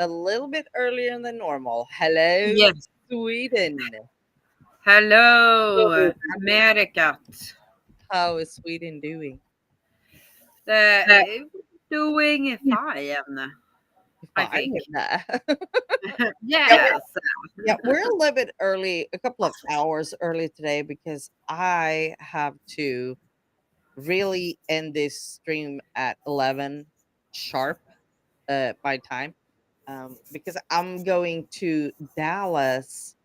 a little bit earlier than normal. Hello, Yes. Sweden. Hello, America. How is Sweden doing? The doing fine, I Fine. think. Yeah, we're, Yes. yeah, we're a little bit early, a couple of hours early today because I have to really end this stream at 11 sharp my time because I'm going to Dallas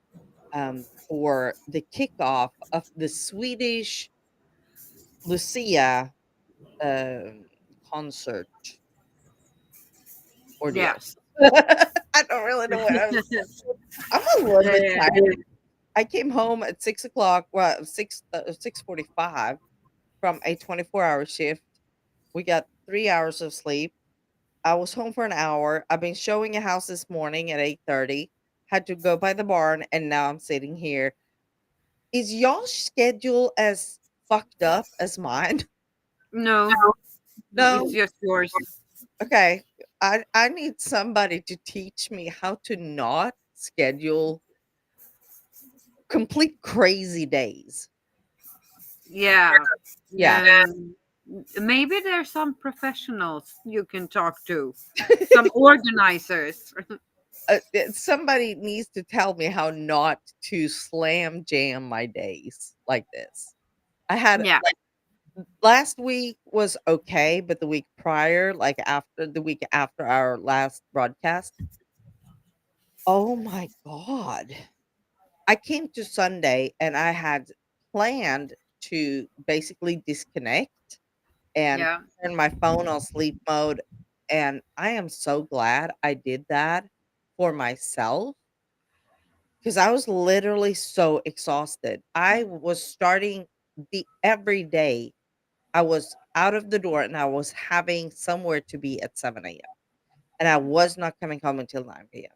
for the kickoff of the Swedish Lucia um, concert ordeal. Yes. I don't really know what I'm a little bit Uh, tired. I came home at 6 o'clock, well, 6:45 from a 24-hour shift. We got 3 hours of sleep. I was home for an hour. I've been showing a house this morning at 8:30. Had to go by the barn, and now I'm sitting here. Is y'all schedule as fucked up as mine? no, no, it's No. just yours. Okay. I need somebody to teach me how to not schedule complete crazy days. Yeah. Yeah. Maybe there's some professionals you can talk to, some organizers. Somebody needs to tell me how not to slam jam my days like this. I had Yeah. last week was okay, but the week prior, like after the week after our last broadcast, oh my god. I came to Sunday and I had planned to basically disconnect and Yeah. turn my phone on sleep mode. And I am so glad I did that for myself because I was literally so exhausted. I was starting the every day. I was out of the door and I was having somewhere to be at 7 a.m. And I was not coming home until 9 p.m.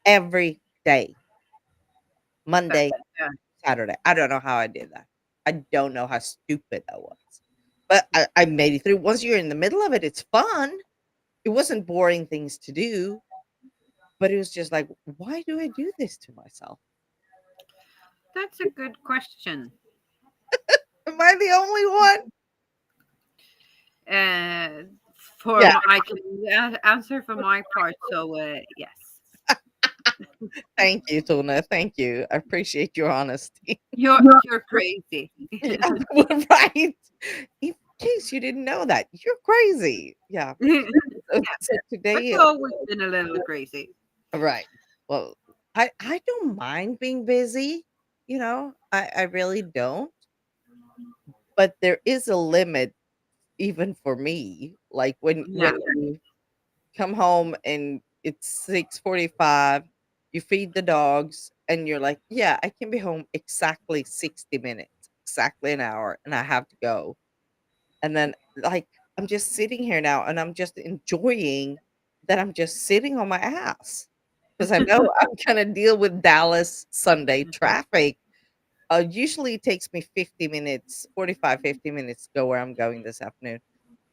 every day, That, Monday, yeah. Saturday. I don't know how I did that. I don't know how stupid I was. But I made it through. Once you're in the middle of it, it's fun. It wasn't boring things to do, but it was just like, why do I do this to myself? That's a good question. Am I the only one? Uh, Yeah. I can answer for my part. So yes, Thank you, Tuna. Thank you. I appreciate your honesty. you're crazy. Yeah, well, right. In case you didn't know that, you're crazy. Yeah. So I've today, always been a little crazy. right. Well, I don't mind being busy. I really don't. But there is a limit, even for me. Like when Yeah. you come home and it's 6:45, you feed the dogs, and you're like, yeah, I can be home exactly 60 minutes, exactly an hour, and I have to go. And then, like, I'm just sitting here now and I'm just enjoying that I'm just sitting on my ass because I know I'm going to deal with Dallas Sunday traffic. Usually it takes me 50 minutes, 45, 50 minutes to go where I'm going this afternoon.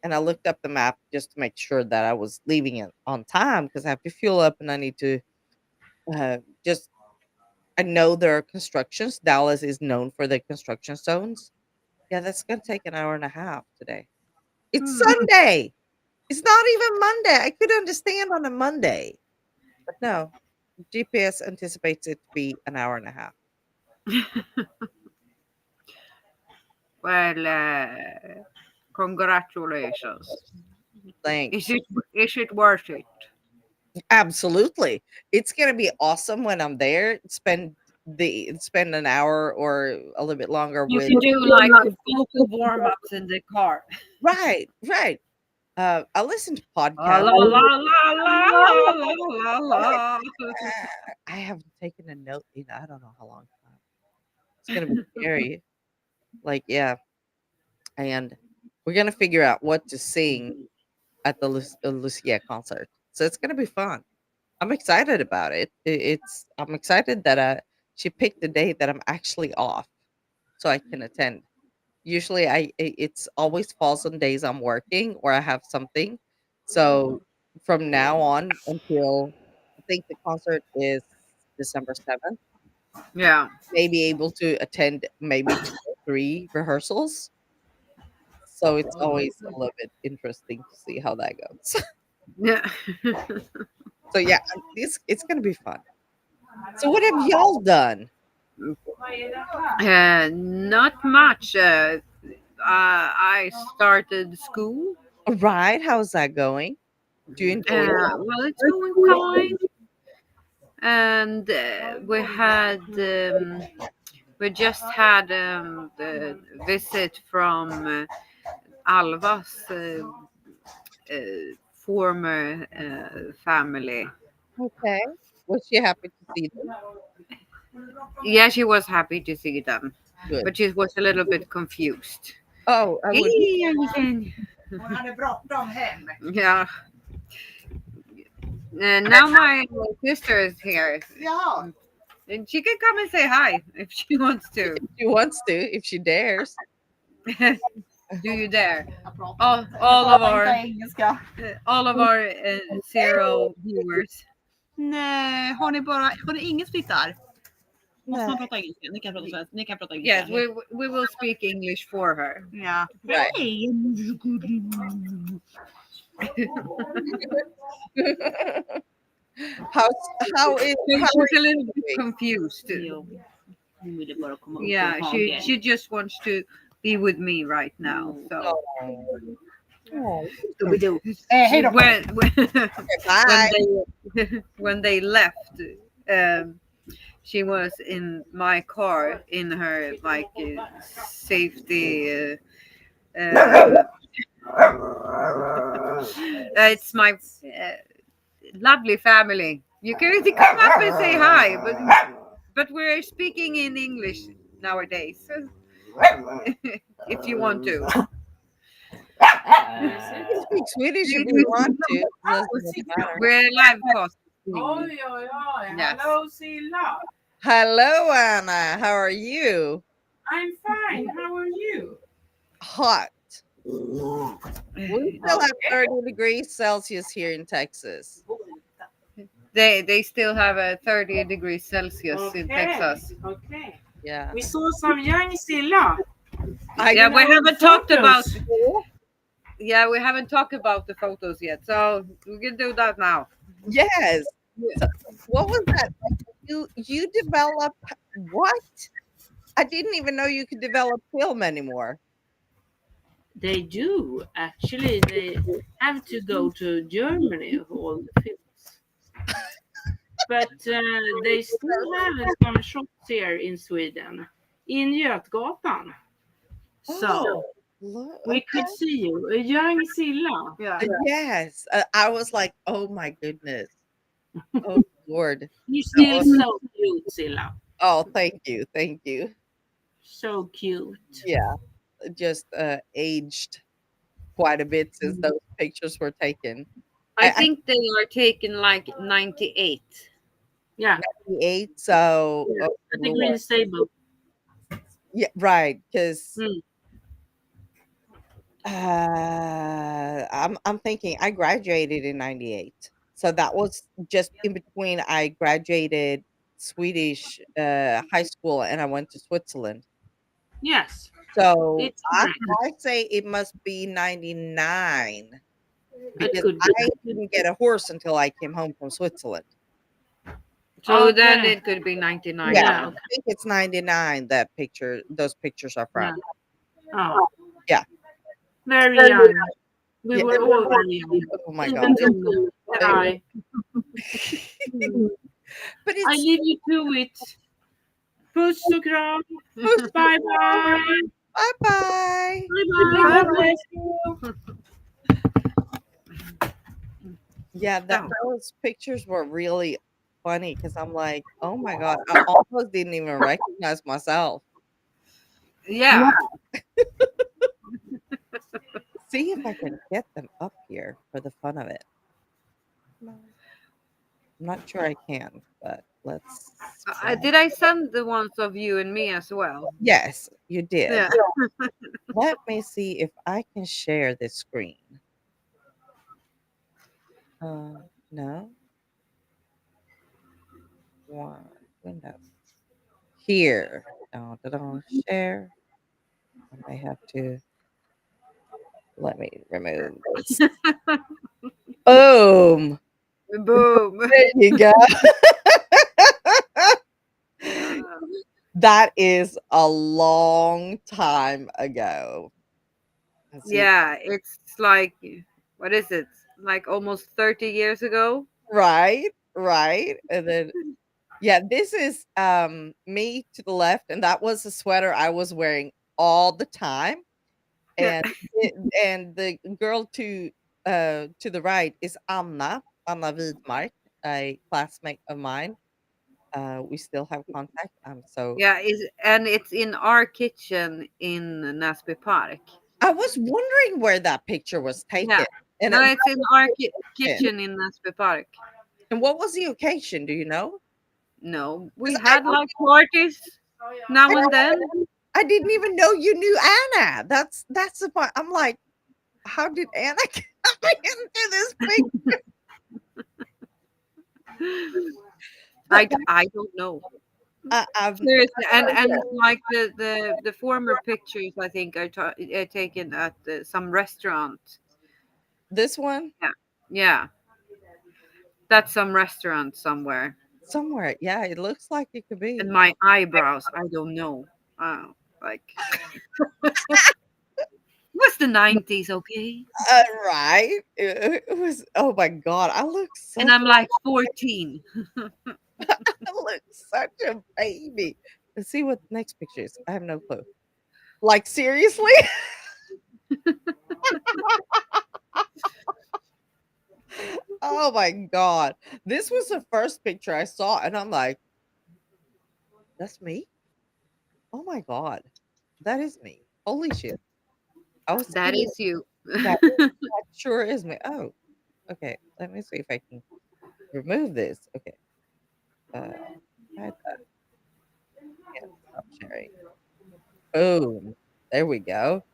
And I looked up the map just to make sure that I was leaving it on time because I have to fuel up and I need to just, I know there are constructions. Dallas is known for the construction zones. Yeah, that's going to take an hour and a half today. It's Sunday. It's not even Monday. I could understand on a Monday, but no. GPS anticipates it to be an hour and a half. Well, congratulations. Thanks. Is it worth it? Absolutely. It's gonna be awesome when I'm there. Spend an hour or a little bit longer You with can do like vocal warm ups in the car. right, right. I listen to La podcasts. la la la la la la la. I haven't taken a note in I don't know how long time. It's gonna be scary. Like, yeah. And we're gonna figure out what to sing at the Lucia concert. So it's gonna be fun. I'm excited about it. I'm excited that she picked the day that I'm actually off, so I can attend. Usually, it's always falls on days I'm working or I have something. So from now on until think the concert is December 7th. Yeah. May be able to attend maybe 2 or 3 rehearsals. So it's always a little bit interesting to see how that goes. Yeah. So yeah, this it's gonna be fun. So what have y'all done? Not much. I started school. All right, how's that going? Do you enjoy it? Well, it's going fine. And we just had the visit from Alva's former family. Okay. Was she happy to see them? Yeah, she was happy to see them, Good. but she was a little bit confused. Oh, I would. Hej Anniken! Yeah. And now my sister is here. And she can come and say hi if she wants to. If she wants to, if she dares. Do you dare? All of our zero viewers. Nej, har ni ingen splitt där? Måste Nej. man prata engelska? Ni kan prata svenska. Ni kan prata engelska. Yes, we will speak English for her. Ja. Right. Hej! How's how is She's how a little bit doing? confused. Jo. Hon ville bara komma upp Yeah, från she hagen. she just wants to be with me right now. So Oh, Scooby-Doo. bye. when they left, she was in my car in her like safety. It's my lovely family. You can come up and say hi, but we're speaking in English nowadays. If you want to. You can speak Swedish if you want to. Doesn't matter. We're live cast. Oj, oj, oj. Yes. Hello, Silla. Hello, Anna. How are you? I'm fine. How are you? Hot. We still have 30 degrees Celsius here in Texas. They still have a 30 degrees Celsius in Texas. Okay. Yeah. We saw some young Silla. Yeah, we haven't talked about. Photos. Yeah, we haven't talked about the photos yet, so we can do that now. Yes. So, what was that? You develop what? I didn't even know you could develop film anymore. They do. Actually, they have to go to Germany for all the films. But they still have some shops here in Sweden, in Götgatan. So Oh, look, we could see you, a young Silla. Yeah. yes. I was like, oh my goodness. Oh Lord. You're still so cute, Silla. Oh, thank you. Thank you. So cute. Yeah. Just aged quite a bit since those pictures were taken. I I- think they are taken like 98. Yeah, 8, so oh, at the Lord. Green Stable. Yeah, right. Because Mm. I'm thinking I graduated in '98, so that was just in between. I graduated Swedish high school and I went to Switzerland. Yes, So it's I, correct. I say it must be '99 It because could be. I didn't get a horse until I came home from Switzerland. So then Okay. it could be 99. Yeah, Yeah. I think it's '99 that picture. Those pictures are from. Oh. Yeah. Very young. We Yeah. were all very young. Oh my Even god! you and I. But I it's leave you to it. Puss och kram. Bye bye. bye bye. Bye bye. Yeah, Oh. those pictures were really funny because I'm like, oh my god, I almost didn't even recognize myself. Yeah. See if I can get them up here for the fun of it. I'm not sure I can, but let's. try. Did I send the ones of you and me as well? Yes, you did. Yeah. Let me see if I can share this screen. No. One window here. Share. I may have to let me remove this. Boom. Boom. There you go. Uh, That is a long time ago. Let's see. yeah, it's like, what is it? Like almost 30 years ago. Right, right. And then yeah, this is me to the left, and that was a sweater I was wearing all the time. Yeah. And and the girl to the right is Anna Widmark, a classmate of mine. We still have contact. So Yeah, and it's in our kitchen in Näsby Park. I was wondering where that picture was Yeah. taken. And No, it it's in our happened. kitchen in Näsby Park. And what was the occasion? Do you know? No, 'Cause we had like parties now and then. I didn't even know you knew Anna. That's the part. I'm like, how did Anna come into this picture? I don't know. I've Seriously, and like the former pictures, I think are taken at some restaurant. this one Yeah, yeah, that's some restaurant somewhere. somewhere. Yeah, it looks like it could be. And my eyebrows, I don't know. Like what's the 90s, okay? Right? It was. Oh my god, I look And such. I'm like 14. I look such a baby. Let's see what the next picture is. I have no clue. Like seriously? Oh my god. This was the first picture I saw, and I'm like, that's me? Oh my god. That is me. Holy shit. I was That thinking is you. that sure is me. Oh, okay. Let me see if I can remove this. Okay. Uh, hide that. Can't stop sharing. Boom. There we go.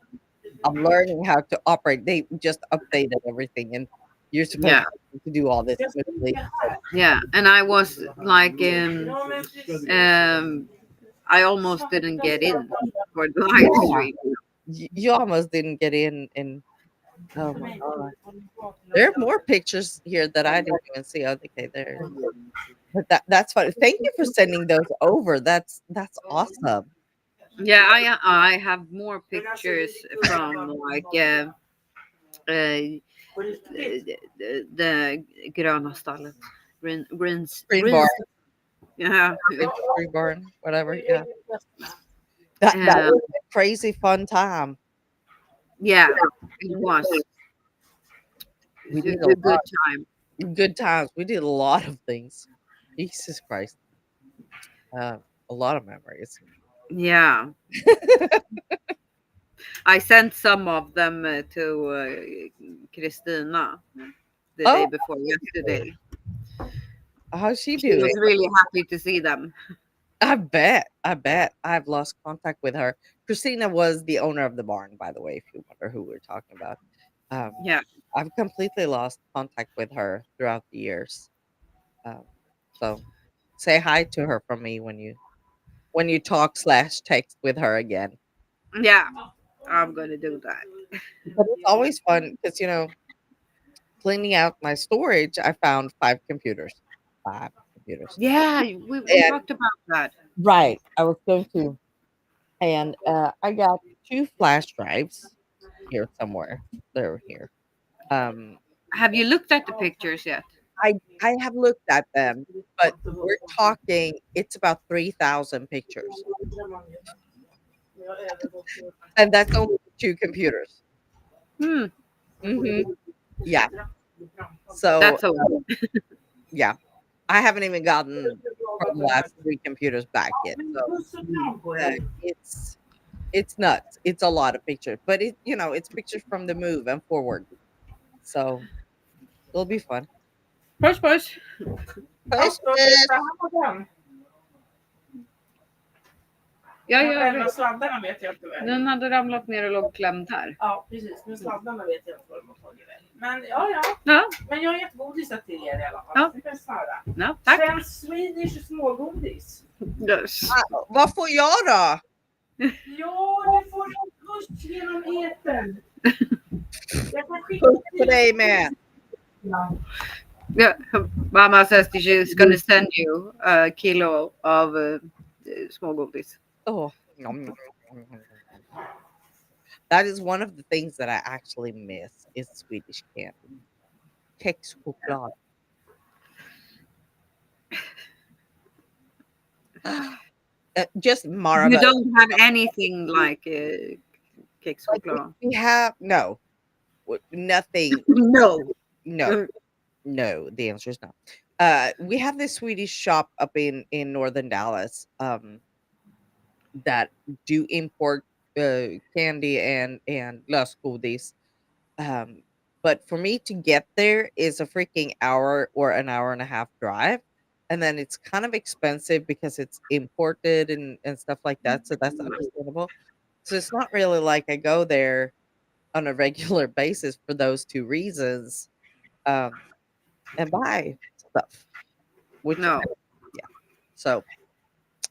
I'm learning how to operate. They just updated everything, and you're supposed Yeah, to do all this smoothly. yeah. And I was like, I almost didn't get in for the live Yeah. stream. You almost didn't get in. Oh my god. There are more pictures here that I didn't even see. Oh, okay, there. But that's fun. Thank you for sending those over. That's awesome. Yeah, I have more pictures from like the Gröna stallet. Green bar, Yeah. green barn, whatever. Yeah. That Um, was a crazy fun time. yeah, it was We did a good time. good times. We did a lot of things. Jesus Christ. Uh, a lot of memories. Yeah, I sent some of them to Christina the day Oh, before yesterday. how's she She doing? was really happy to see them. I bet. I bet. I've lost contact with her. Christina was the owner of the barn, by the way, if you wonder who we're talking about. Um, Yeah, I've completely lost contact with her throughout the years. Um, so say hi to her from me when you talk slash text with her again. yeah, I'm gonna do that. But it's always fun because cleaning out my storage, I found 5 computers. 5 computers. Yeah, we And talked about that. right, I was going to, and I got 2 flash drives here somewhere. They're here. Um, Have you looked at the pictures yet? I have looked at them, but we're talking. It's about 3,000 pictures, and that's only 2 computers. Hmm, Hmm. Yeah. So that's a lot. yeah, I haven't even gotten from the last 3 computers back yet. So uh, it's it's nuts. It's a lot of pictures, but it's pictures from the move and forward. So it'll be fun. Push, push. Push, Alltså, det push. är den. Ja, Men jag själva vet. sladdarna vet jag inte väl. Den hade ramlat ner och låg klämd här. Ja, precis. Men sladdarna vet jag inte vad de har tagit väl. Men ja. Ja, Men jag har gett godisar till er i alla fall. Ja. Ni kan svara. ja tack. Svensk Swedish smågodis. Yes. Vad får jag då? Ja, du får puss genom etern. Jag kan skicka Puss på dig med. Yeah, Mama says she's gonna send you a kilo of small goldies. Oh. Nom, nom, nom, nom. That is one of the things that I actually miss is Swedish candy. Kexchoklad. Just You Marabou. don't have anything like cakes Like, chocolate. we have no, nothing. No. No, no. The answer is no. We have this Swedish shop up in northern Dallas that do import candy and lösgodis. But for me to get there is a freaking hour or an hour and a half drive. And then it's kind of expensive because it's imported and stuff like that. So that's understandable. So it's not really like I go there on a regular basis for those two reasons and buy stuff. Which No. yeah. So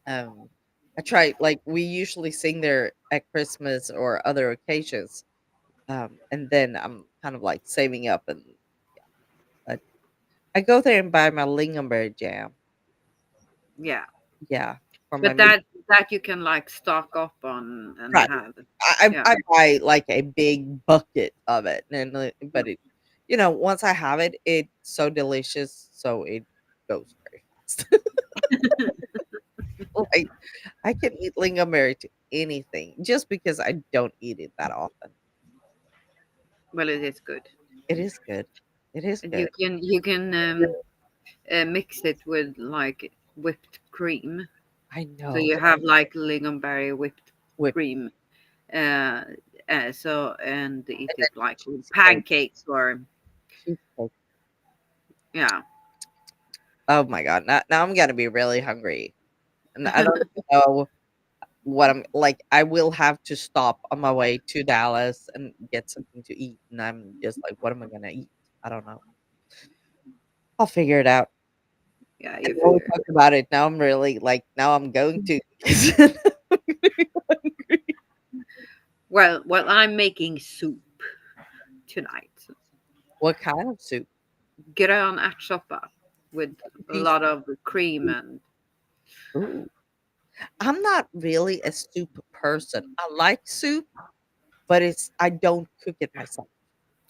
I try like we usually sing there at Christmas or other occasions. And then I'm kind of like saving up and yeah. I go there and buy my lingonberry jam. Yeah. Yeah. For my But that you can like stock up on and Right. have. Yeah. I buy like a big bucket of it, and but it, once I have it, it's so delicious, so it goes very fast. Like I can eat lingonberry to anything just because I don't eat it that often. Well, it is good. It is good. It is And good. you can mix it with like whipped cream. I know. So you have like lingonberry whipped Whipped. cream. So and eat And then it like with cheesecake. pancakes or Cheesecake. yeah. Oh my god! Now I'm gonna be really hungry, and I don't know what I'm like. I will have to stop on my way to Dallas and get something to eat, and I'm just like, what am I gonna eat? I don't know. I'll figure it out. Yeah, And you while we figure. talked about it, now I'm really like, now I'm going to. Well, I'm making soup tonight. What kind of soup? Grön ärtsoppa with a Beef. lot of cream and Ooh. I'm not really a soup person. I like soup, but I don't cook it myself.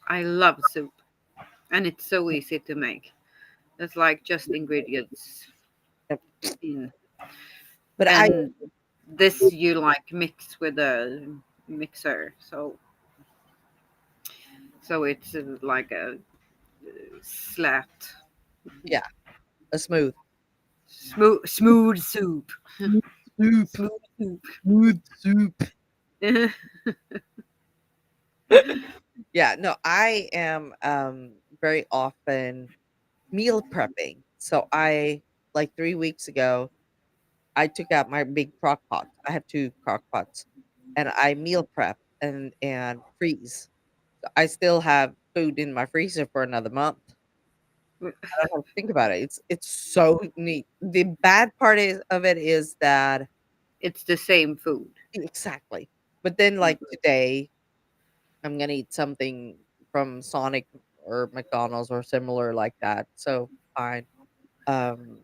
I love soup. And it's so easy to make. It's like just ingredients Yep. in. But And this you like mix with a mixer. So it's like a slat. a smooth Smooth soup. soup. Smooth soup. Smooth soup. Yeah, no, I am very often meal prepping. So I like 3 weeks ago, I took out my big crock pot. I have two crock pots, and I meal prep and freeze. So I still have food in my freezer for another month. I don't have to think about it. It's so neat. The bad part of it is that It's the same food. exactly. But then like today, I'm gonna eat something from Sonic or McDonald's or similar like that. So fine. Um,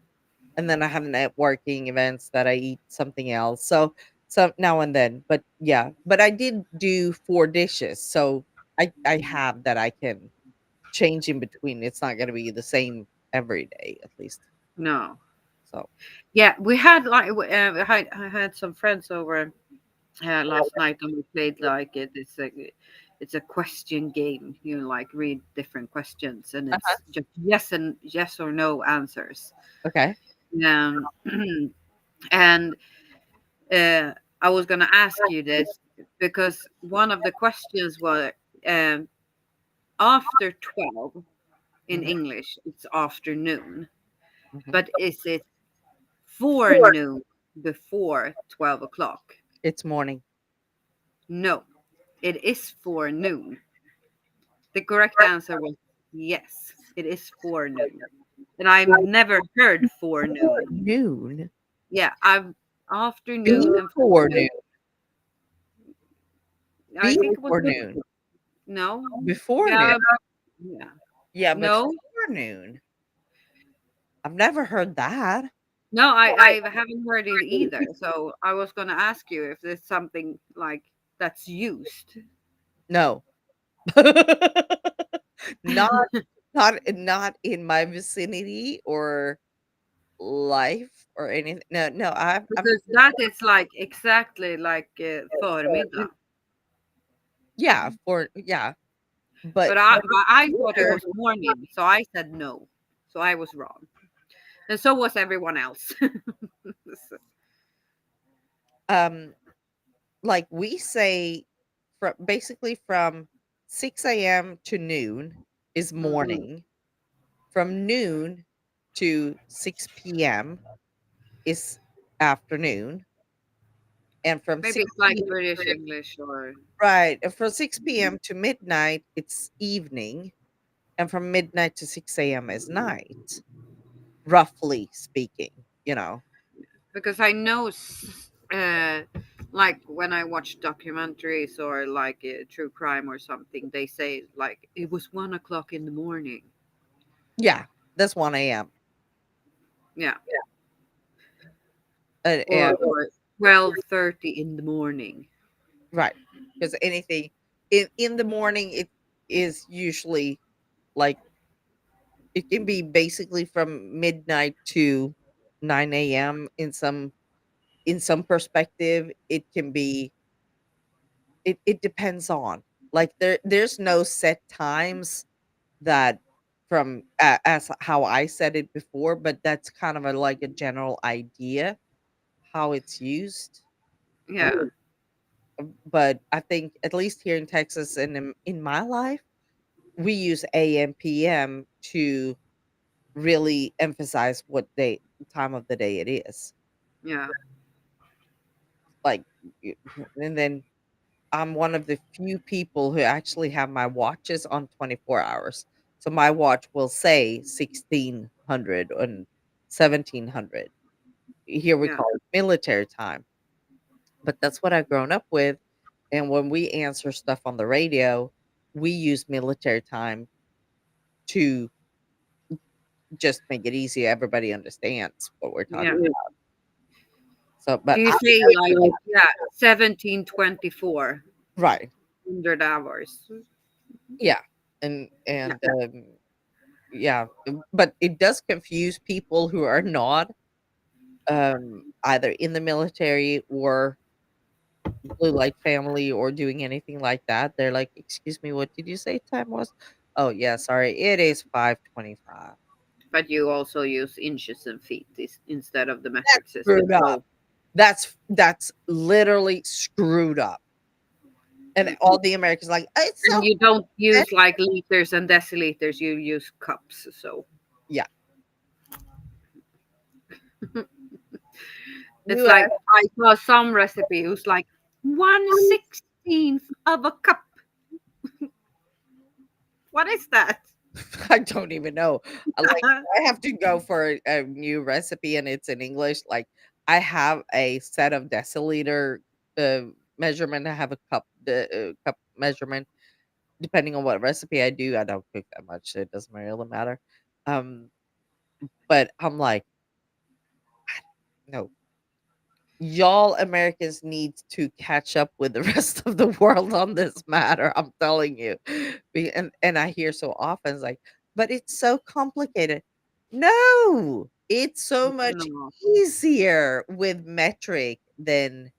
and then I have networking events that I eat something else. So now and then. But yeah, but I did do 4 dishes, so I have that I can change in between. It's not gonna be the same every day, at least. No. So Yeah, we had like I had some friends over last night and we played like it's a question game. You like read different questions and it's just yes or no answers. okay. Um, and I was gonna ask you this because one of the questions was after 12 in Mhm, English it's afternoon, mhm. but is it forenoon before 12 o'clock. It's morning. No, it is forenoon. The correct answer was yes, it is forenoon. And I've never heard forenoon. Noon. Yeah, I've afternoon and Before forenoon. noon. I think it was Before noon. no. Before Yeah, noon. yeah. Yeah, but No, forenoon. I've never heard that. no, I haven't heard it either. So I was gonna ask you if there's something like that's used. No. Not not in my vicinity or life or anything. No, no, I've Because that is like exactly like förmiddag. yeah, but But I thought it was morning, so I said no. So I was wrong. And so was everyone else. um like we say from basically from 6 a.m. to noon is Mhm. morning. From noon to 6 p.m. is afternoon. And from Maybe 6 it's like p.m. British English or right, and from 6 p.m. to midnight it's evening, and from midnight to 6 a.m. is night, roughly speaking, you know. because I know like when I watch documentaries or like true crime or something, they say like it was 1 o'clock in the morning. Yeah, that's 1 a.m. Yeah. And Or 12:30 in the morning. right, because anything in the morning it is usually like it can be basically from midnight to 9 a.m. In some perspective it can be it depends on like there's no set times that from as how I said it before, but that's kind of a like a general idea how it's used. Yeah. But I think at least here in Texas and in my life, we use AM PM to really emphasize what day time of the day it is. Yeah. Like y- and then I'm one of the few people who actually have my watches on 24 hours. So my watch will say 1600 and 1700. Here we Yeah. call it military time, but that's what I've grown up with. And when we answer stuff on the radio, we use military time to just make it easy. Everybody understands what we're Yeah. talking about. So, Do but you I, say like yeah, 1724 right, 100 hours? yeah, Yeah. and yeah, but it does confuse people who are not either in the military or blue light family or doing anything like that. They're like, "Excuse me, what did you say time was?" Oh, yeah, sorry. It is 5:25. But you also use inches and feet instead of the That's metric system. screwed up. So That's literally screwed up. And mm, all the Americans like, "It's and so you don't good." use like liters and deciliters, you use cups. So Yeah. it's US like I saw some recipe who's like 1/16 of a cup. What is that? I don't even know. Like, I have to go for a new recipe and it's in English. Like, I have a set of deciliter uh, measurement. I have a cup measurement. Depending on what recipe I do, I don't cook that much. So it doesn't really matter. Um, but I'm like, no, y'all Americans need to catch up with the rest of the world on this matter. I'm telling you. And I hear so often it's like, but it's so complicated. No, it's so much No. easier with metric than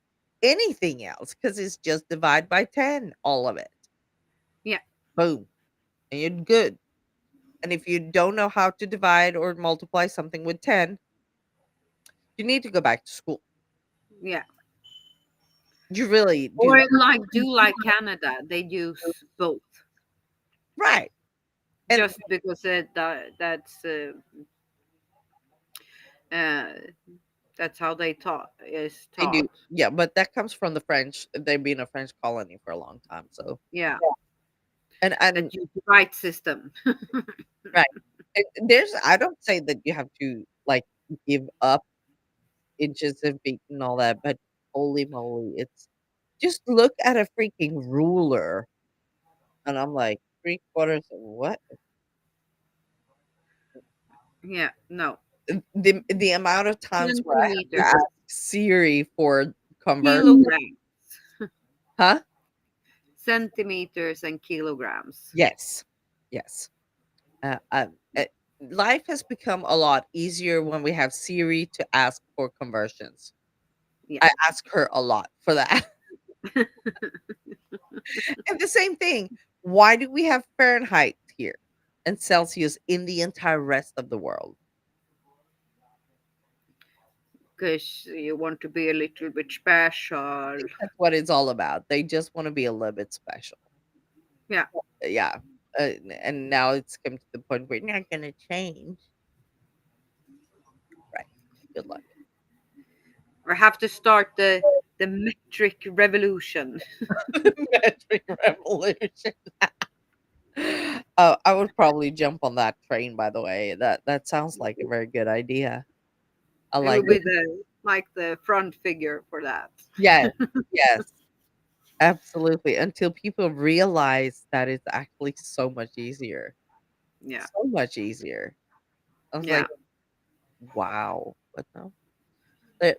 anything else because it's just divide by 10, all of it. Yeah. Boom. And you're good. And if you don't know how to divide or multiply something with 10, you need to go back to school. Yeah. You really do. Or like do like Canada, they use both Right. And just because that's uh, That's how they taught is They do. taught. Yeah, but that comes from the French. They've been a French colony for a long time. So Yeah, and that use the right system. right. There's I don't say that you have to like give up inches of feet and all that, but holy moly, it's just look at a freaking ruler. And I'm like, 3/4 of what? Yeah, no. The amount of times where I have to Centimeters, ask Siri for conversion. kilograms, Huh? centimeters, and kilograms. Yes. Yes. Uh, uh, uh, Life has become a lot easier when we have Siri to ask for conversions. Yeah. I ask her a lot for that. And the same thing. Why do we have Fahrenheit here and Celsius in the entire rest of the world? Because you want to be a little bit special. That's what it's all about. They just want to be a little bit special. Yeah. Yeah. And now it's come to the point where you're not going to change. Right. Good luck. Or have to start the metric revolution. Metric revolution. I would probably jump on that train. By the way, that sounds like a very good idea. I It like will be it. the front figure for that. Yes, yes, absolutely. Until people realize that it's actually so much easier, Yeah. so much easier. I was Yeah. like, wow, but no,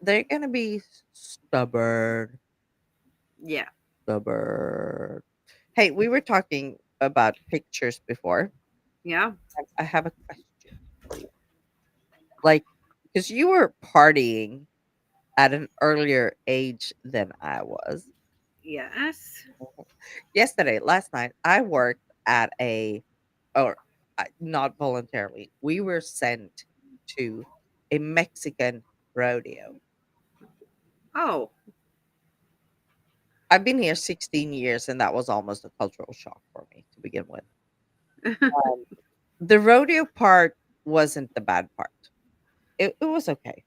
they're gonna be stubborn, Yeah. stubborn. Hey, we were talking about pictures before. Yeah. I have a question for you. Like, because you were partying at an earlier age than I was. Yes. Yesterday, last night, I worked at or not voluntarily, we were sent to a Mexican rodeo. Oh. I've been here 16 years, and that was almost a cultural shock for me to begin with. Um, the rodeo part wasn't the bad part. It was okay.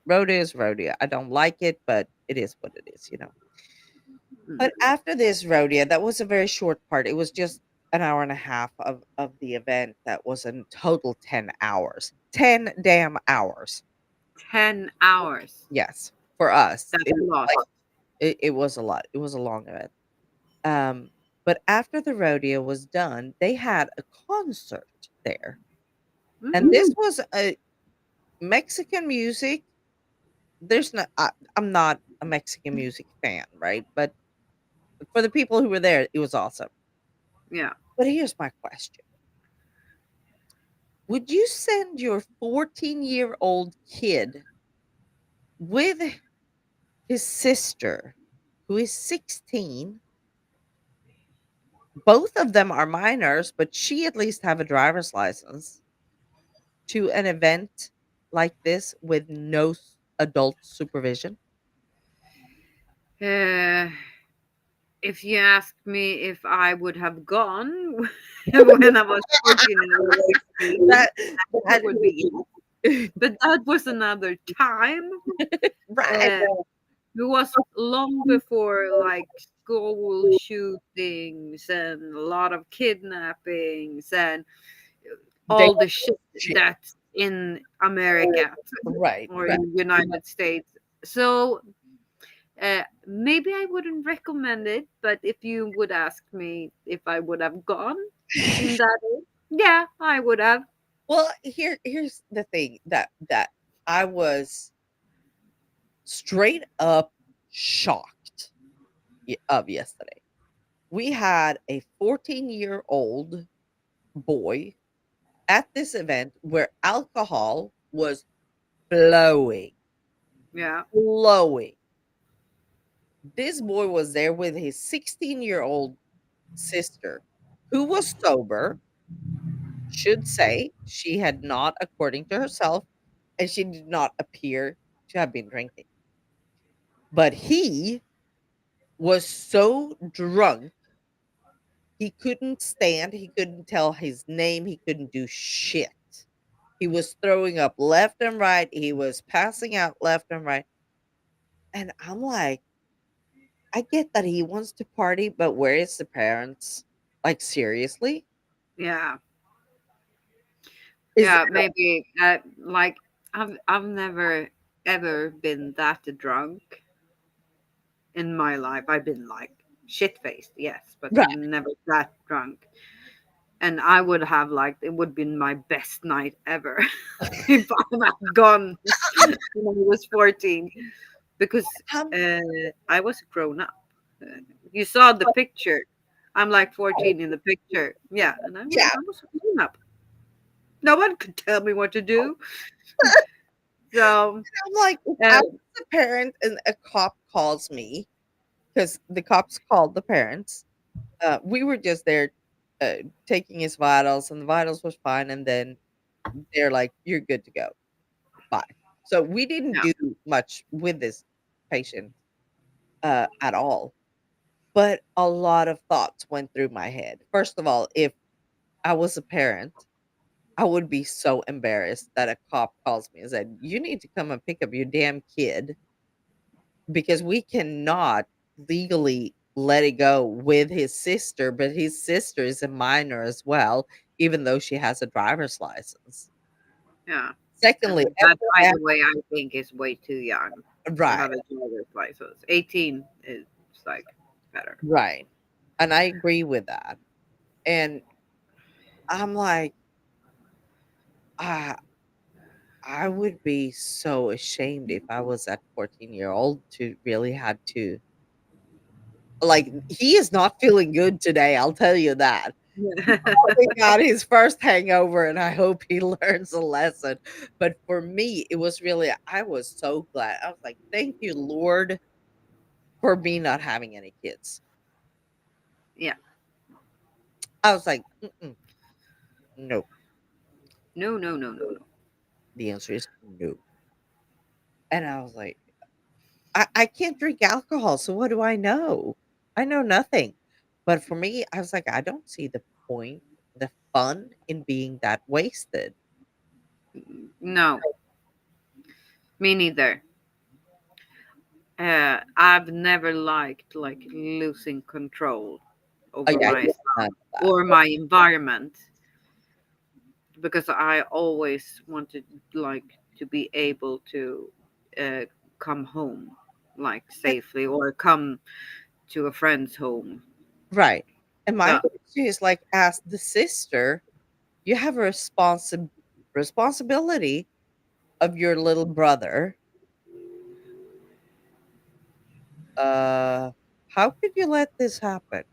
Rodeo is rodeo. I don't like it, but it is what it is. But after this rodeo, that was a very short part. It was just an hour and a half of the event that was in total 10 hours. 10 damn hours. 10 hours. Yes. For us. That's a lot. It was a lot. It was a long event. But after the rodeo was done, they had a concert there. And this was a Mexican music. I'm not a Mexican music fan, right? But for the people who were there, it was awesome. Yeah. But here's my question. Would you send your 14-year-old kid with his sister, who is 16? Both of them are minors, but she at least have a driver's license, to an event like this with no adult supervision? Uh, if you asked me if I would have gone when I was 14 and I was 16, That, that would be it. But that was another time. right. It was long before like school shootings and a lot of kidnappings and all the shit shit. that's in America Right. or Right. in the United States. So maybe I wouldn't recommend it, but if you would ask me if I would have gone in that age, yeah, I would have. Well, here's the thing that I was straight up shocked of yesterday. We had a 14-year-old boy at this event where alcohol was flowing, Yeah. flowing. This boy was there with his 16-year-old sister, who was sober. Should say she had not, according to herself, and she did not appear to have been drinking. But he was so drunk, he couldn't stand, he couldn't tell his name, he couldn't do shit. He was throwing up left and right. He was passing out left and right. And I'm like, I get that he wants to party, but where is the parents? Like, seriously? Yeah. Is Yeah, maybe like I've never ever been that drunk in my life. I've been like shit faced, yes, but right, never that drunk. And I would have like it would be my best night ever if I had gone when I was 14 because um, I was grown up. You saw the picture. I'm like 14 in the picture. Yeah, and yeah, I was grown up. No one could tell me what to do. So, I'm like, if uh, I was a parent and a cop calls me, because the cops called the parents, we were just there, taking his vitals, and the vitals was fine, and then they're like, "You're good to go. Bye." So we didn't yeah, do much with this patient, at all, but a lot of thoughts went through my head. First of all, if I was a parent, I would be so embarrassed that a cop calls me and said, "You need to come and pick up your damn kid because we cannot legally let it go with his sister, but his sister is a minor as well, even though she has a driver's license." yeah. Secondly, And that, by the way, I think is way too young to right, have a driver's license. 18 is like better. right. And I agree with that. And I'm like, ah, I would be so ashamed if I was that 14-year-old to really had to, like, he is not feeling good today, I'll tell you that. He probably got his first hangover, and I hope he learns a lesson. But for me, it was really, I was so glad. I was like, "Thank you, Lord, for me not having any kids." Yeah. I was like, "Mm-mm, no." No, no, no, no, no. The answer is no. And I was like, I can't drink alcohol, so what do I know? I know nothing. But for me, I was like, I don't see the point, the fun in being that wasted. No, me neither. I've never liked like losing control Oh, over yeah, myself none of that. or my environment because I always wanted like to be able to uh, come home like And safely or come to a friend's home. right. And my So question is like, as the sister, you have a responsibility of your little brother. Uh, how could you let this happen?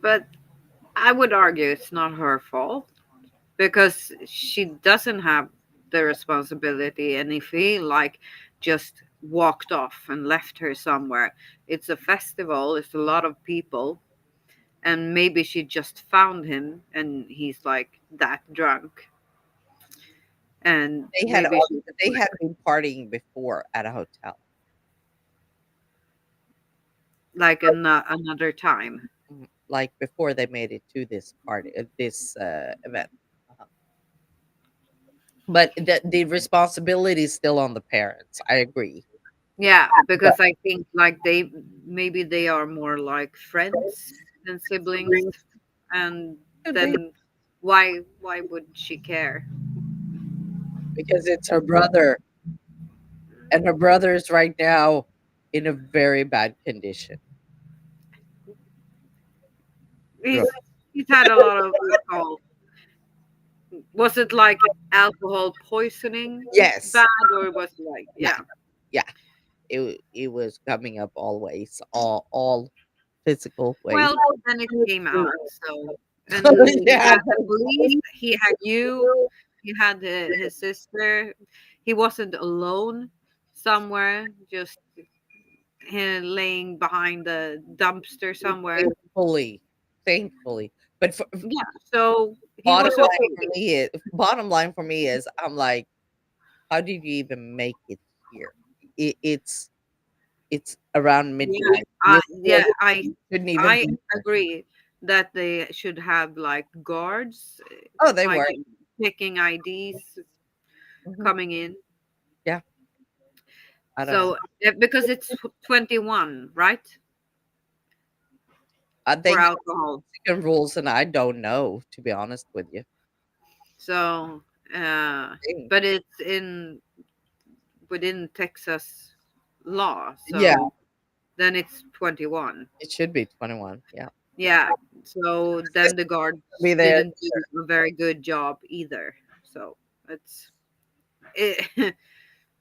but I would argue it's not her fault because she doesn't have the responsibility. And if he like just walked off and left her somewhere, it's a festival, it's a lot of people, and maybe she just found him and he's like that drunk, and maybe she They had been partying before at a hotel. like another time. Like before they made it to this party, this event. Uh-huh. But the responsibility is still on the parents. I agree. Yeah, But because I think like they maybe they are more like friends than siblings, and could be then why would she care? because it's her brother, and her brother is right now in a very bad condition. Dro- He's had a lot of alcohol. Was it like alcohol poisoning Yes, bad, or was it like yeah, yeah? yeah. It was coming up all ways, all physical ways. Well, then it came out. So and he Yeah, had the police. He had you. He had his sister. He wasn't alone somewhere, just laying behind the dumpster somewhere. thankfully, thankfully. But for, Yeah. So he was okay. bottom line for me is, I'm like, how did you even make it here? It's around Yeah. midnight. Your kid Yeah. shouldn't even I be there. agree. that they should have like guards, Oh, they like were. checking IDs Mhm. coming in. Yeah. I don't know. So because it's 21, right, They for got alcohol. Mexican rules, and I don't know, to be honest with you. So, Dang. but it's in within Texas law. Yeah, So then it's 21. it should be 21. Yeah. Yeah. So then the guards Be there. didn't do a very good job either. So it's it,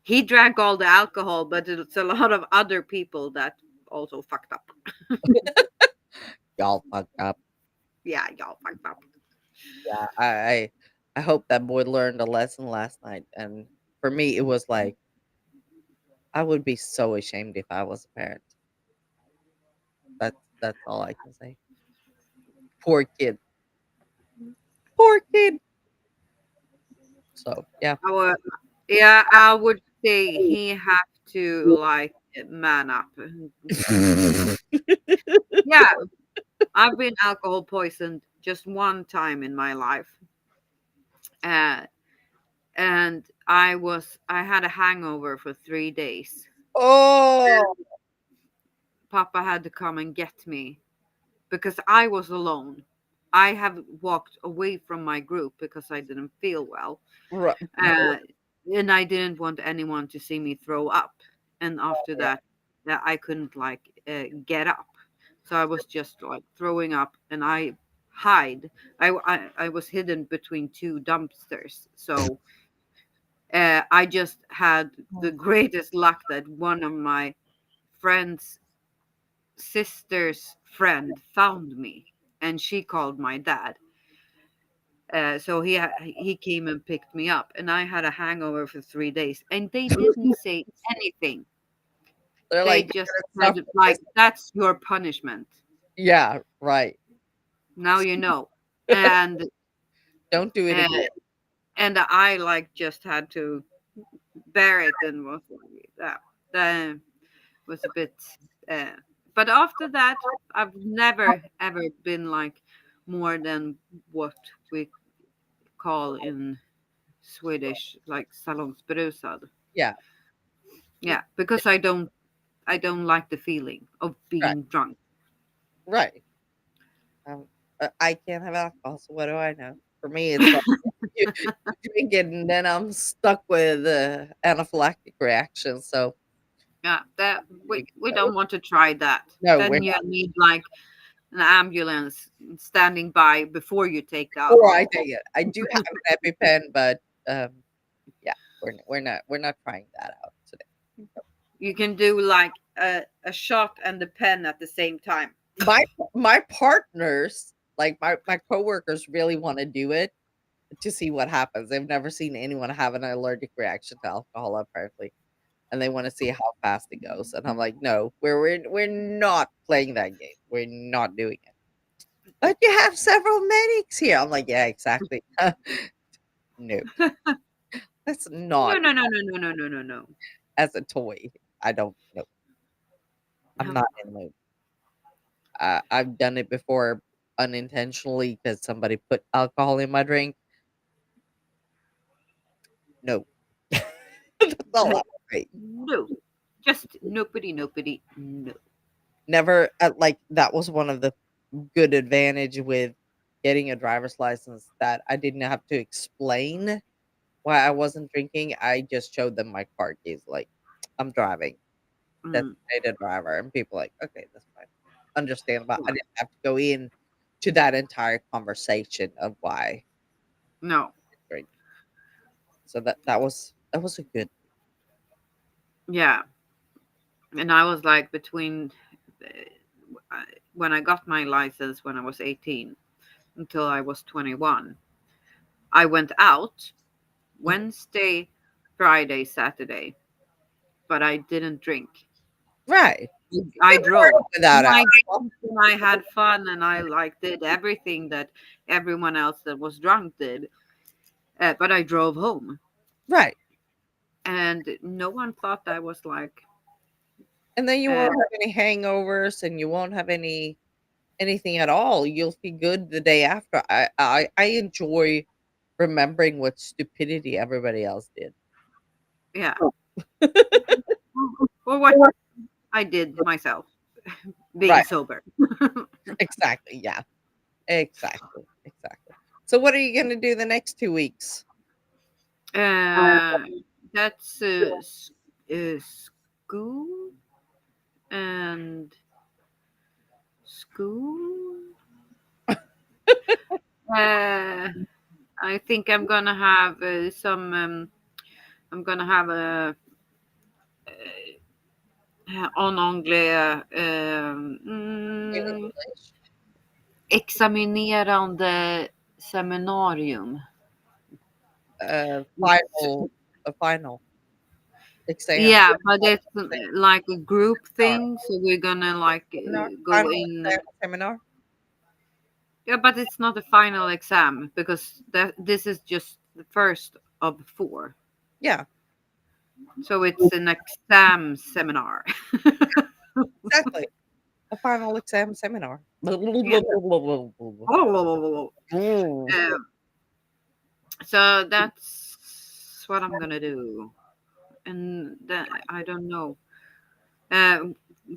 he drank all the alcohol, but it's a lot of other people that also fucked up. Y'all fucked up. Yeah, y'all fucked up. Yeah. I hope that boy learned a lesson last night. And for me, it was like I would be so ashamed if I was a parent. That's all I can say. Poor kid. Poor kid. So yeah. Yeah, I would say he have to like man up. Yeah, I've been alcohol poisoned just one time in my life. Uh, and I had a hangover for 3 days. Oh, Papa had to come and get me because I was alone. I have walked away from my group because I didn't feel well. right. Uh, and I didn't want anyone to see me throw up. And after Yeah. that I couldn't like get up. So I was just like throwing up, and I hide. I was hidden between two dumpsters. So I just had the greatest luck that one of my friend's sister's friend found me, and she called my dad. So he came and picked me up, and I had a hangover for 3 days, and they didn't say anything. They're They like, just "You're gonna said suffer like, this." "That's your punishment. Yeah, right. Now you know." And Don't do it uh, again. and I like just had to bear it, and was like, that was a bit. Uh, but after that, I've never ever been like more than what we call in Swedish like salongsberusad. Yeah, Yeah, because I don't like the feeling of right, being drunk. right. Um, I can't have alcohol, so what do I know? For me, it's like you, you drink it, and then I'm stuck with anaphylactic reaction. So Yeah, that like, we don't want to try that. no, we're Then you not. need like an ambulance standing by before you take the Or I alcohol. take it. I do have an EpiPen, but yeah, we're not trying that out today. You can do like a shot and a pen at the same time. My my partners, like my coworkers, really want to do it to see what happens. They've never seen anyone have an allergic reaction to alcohol, apparently, and they want to see how fast it goes. And I'm like, no, we're not playing that game. We're not doing it. But you have several medics here. I'm like, yeah, exactly. No, that's No, not no, no, no, no, no, no, no, no. as a toy. I don't know. I'm No. not in the mood. I've done it before unintentionally because somebody put alcohol in my drink. No, that's all I say. No. Just nobody, nobody, no. Never like that was one of the good advantage with getting a driver's license that I didn't have to explain why I wasn't drinking. I just showed them my car keys, like I'm driving, Mm, designated driver, and people like, okay, that's fine, understandable. I yeah. didn't have to go in to that entire conversation of why No. I drink. So that was a good. Yeah. And I was like between when I got my license when I was 18 until I was 21. I went out Mhm. Wednesday, Friday, Saturday, but I didn't drink. Right. I You can work drove. without And I alcohol. drank and I had fun, and I like did everything that everyone else that was drunk did. But I drove home, Right. and no one thought I was like And then you uh, won't have any hangovers and you won't have any anything at all, you'll feel good the day after. I enjoy remembering what stupidity everybody else did. Yeah. Or what I did myself, being Right. sober. Exactly. Yeah. Exactly. Exactly. So what are you going to do the next 2 weeks? Uh, that's school and school. Uh, I think I'm gonna have some. I'm gonna have a en anglais In English? examinerande seminarium. Final, a final exam. Yeah, but it's Exam. like a group thing, so we're gonna like Seminar. go Final in. exam seminar. Yeah, but it's not a final exam because this is just the first of four. Yeah. So it's an exam seminar. Exactly. A final exam seminar. Yeah. Mm. So that's what I'm gonna do, and I don't know.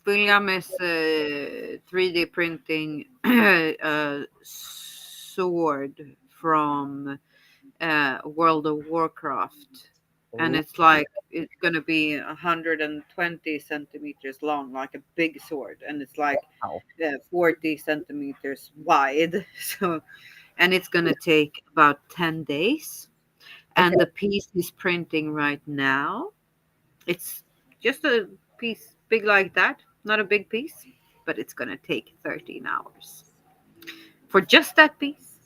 William is 3D printing a sword from World of Warcraft, and it's like it's gonna be 120 centimeters long, like a big sword, and it's like Wow. 40 centimeters wide. So, and it's gonna take about 10 days. Okay. And the piece he's printing right now, it's just a piece big like that, not a big piece, but it's gonna take 13 hours for just that piece.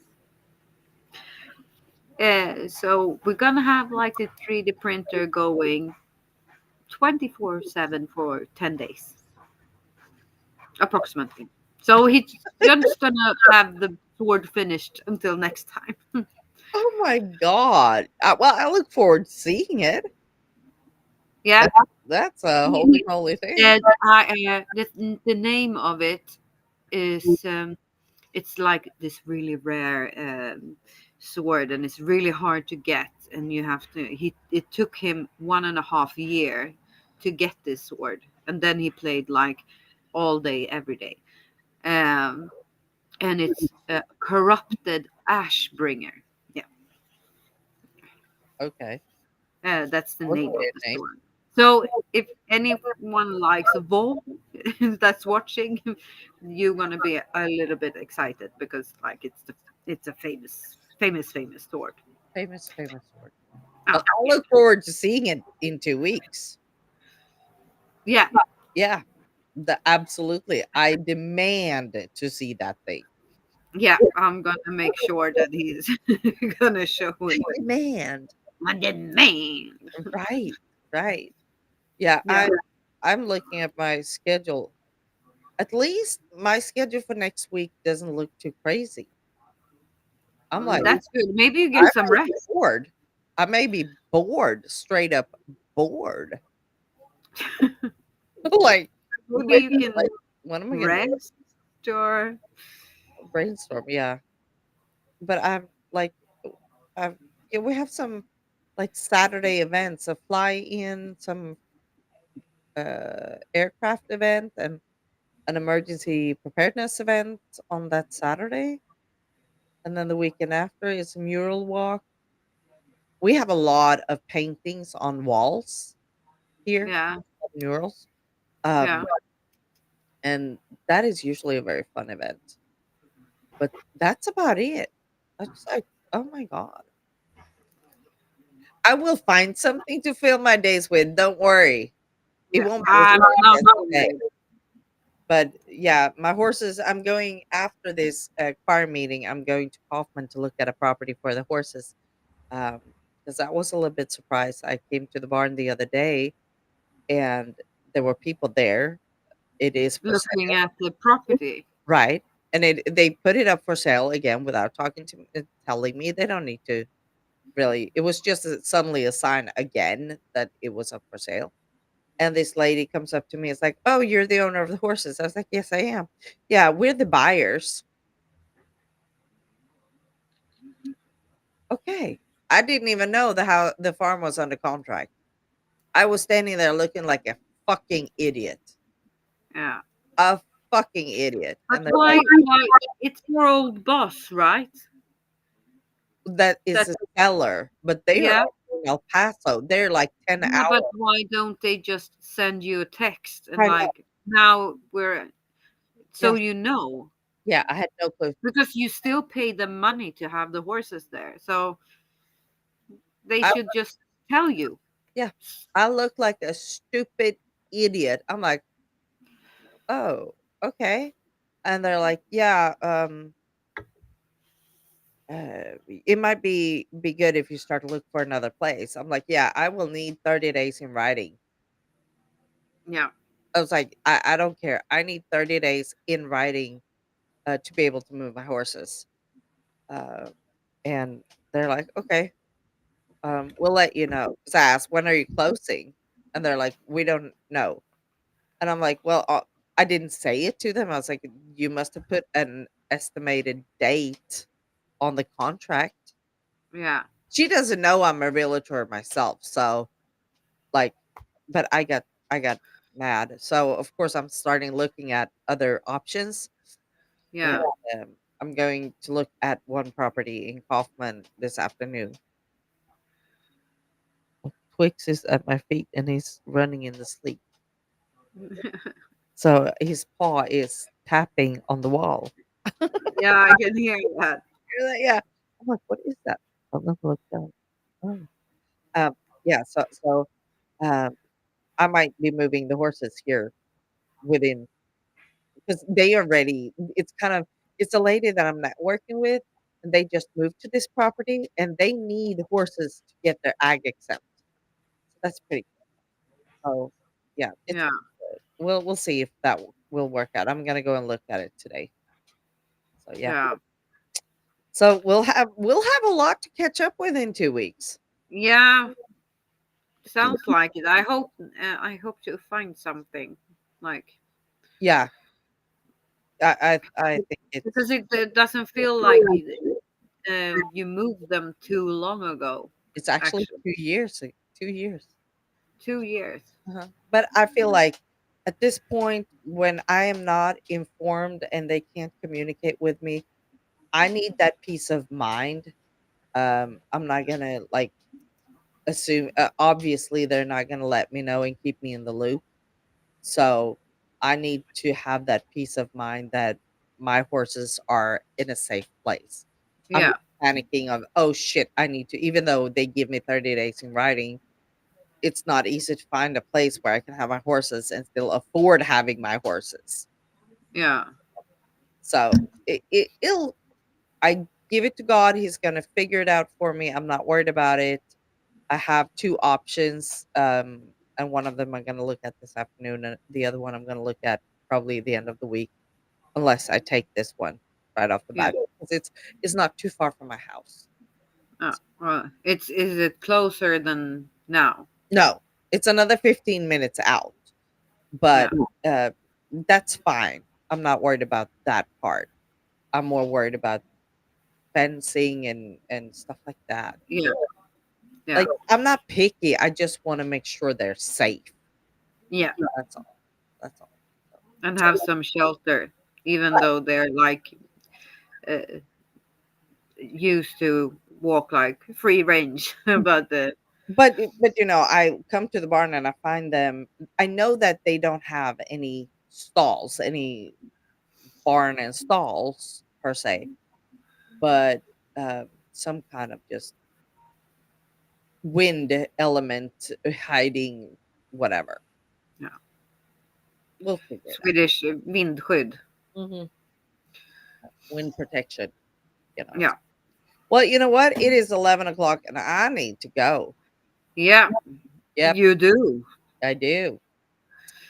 So we're gonna have like the 3D printer going 24/7 for 10 days, approximately. So he's just gonna have the sword finished until next time. Oh my god. Well, I look forward to seeing it. Yeah. That, that's a holy He moly thing. said, the name of it is it's like this really rare sword, and it's really hard to get, and you have to it took him 1.5 year to get this sword, and then he played like all day every day. um and it's corrupted ashbringer. Yeah. Okay. That's the What's a name of weird the name? sword. So if anyone likes Vol that's watching, you're gonna be a little bit excited because like it's a famous sword. Famous, famous sword. Oh, Well, I yeah. look forward to seeing it in 2 weeks. Yeah, Yeah. Absolutely. I demand to see that thing. yeah. I'm gonna make sure that he's gonna show I it. demand. My demand. Right. Right. Yeah. Yeah. I'm looking at my schedule. At least my schedule for next week doesn't look too crazy. I'm like, That's good. Maybe you I get some may be rest. bored. I may be bored, straight up bored. Like, Maybe you can like, what am I gonna do? rest or Brainstorm, yeah. But I'm like, I've yeah, we have some like Saturday events, a fly in, some aircraft event, and an emergency preparedness event on that Saturday. And then the weekend after is a mural walk. We have a lot of paintings on walls here, yeah, murals. yeah. And that is usually a very fun event. But that's about it. I just like, oh my god. I will find something to fill my days with. Don't worry. It Yeah, won't be as I'm long not as today. worried. But yeah, my horses. I'm going after this choir meeting. I'm going to Kaufman to look at a property for the horses. Um, because I was a little bit surprised. I came to the barn the other day, and there were people there. It is for Looking sale, at the property. right? And they put it up for sale again without talking to me, telling me they don't need to really. It was just suddenly a sign again that it was up for sale. And this lady comes up to me. It's like, "Oh, you're the owner of the horses." I was like, "Yes, I am." "Yeah, we're the buyers." Okay. I didn't even know how the farm was under contract. I was standing there looking like a fucking idiot. Yeah. A fucking idiot. But And they're why? like, Why? It's your old boss, right? "That is That a seller," but they are yeah. in El Paso. They're like 10 Yeah, but hours. why don't they just send you a text and I know. like now we're so Yeah. you know Yeah, I had no clue. because you still pay them money to have the horses there, so they I should just tell you. Yeah. I look like a stupid idiot. I'm like, "Oh, okay." And they're like, "Yeah, it might be good if you start to look for another place." I'm like, "Yeah, I will need 30 days in writing." Yeah, I was like, I don't care. I need 30 days in writing to be able to move my horses." Uh, and they're like, "Okay, we'll let you know." 'Cause I asked, "When are you closing?" And they're like, "We don't know." And I'm like, "Well, I didn't say it to them." I was like, "You must have put an estimated date on the contract." yeah, She doesn't know I'm a realtor myself, so like, but I got mad. So of course I'm starting looking at other options, and yeah. I'm going to look at one property in Kaufman this afternoon. Twix is at my feet and he's running in the sleep. So his paw is tapping on the wall. Yeah, I can hear that. Hear that? Yeah. I'm like, what is that? I'm gonna look down. Oh. Um, yeah, so um I might be moving the horses here within because they are ready. It's a lady that I'm networking with, and they just moved to this property and they need horses to get their ag exempt. So that's pretty cool. So yeah, it's Yeah, good. We'll see if that will work out. I'm gonna go and look at it today. So yeah. yeah, So we'll have a lot to catch up with in 2 weeks. yeah. Sounds like it. I hope to find something like Yeah. I think it's because it doesn't feel like you moved them too long ago. it's actually Actually, 2 years. 2 years. 2 years. Uh-huh. But I feel like at this point, when I am not informed and they can't communicate with me, I need that peace of mind. I'm not gonna like assume. Obviously, they're not gonna let me know and keep me in the loop. So I need to have that peace of mind that my horses are in a safe place. I'm Yeah, not panicking of, oh shit, I need to, even though they give me 30 days in writing, it's not easy to find a place where I can have my horses and still afford having my horses. yeah, So it'll, I give it to God. He's going to figure it out for me. I'm not worried about it. I have two options. And one of them I'm going to look at this afternoon, and the other one I'm going to look at probably the end of the week, unless I take this one right off the yeah. bat because it's not too far from my house. Well, is it closer than now? No, it's another 15 minutes out, Yeah, but uh, that's fine. I'm not worried about that part. I'm more worried about fencing and stuff like that. yeah, yeah, Like I'm not picky. I just want to make sure they're safe. yeah, That's all. That's all. and have some shelter, even though they're like uh, used to walk like free range. But But I come to the barn and I find them. I know that they don't have any stalls, any barn and stalls per se, but some kind of just wind element hiding whatever. yeah, We'll figure it out. Swedish vindskydd. Mhm. Wind protection. Yeah, Well, you know what? It is 11 o'clock and I need to go. yeah, Yep, you do. I do.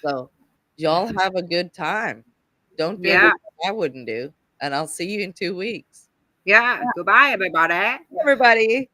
So y'all have a good time. Don't do Yeah, anything I wouldn't do. And I'll see you in 2 weeks. yeah. Goodbye, everybody. Everybody.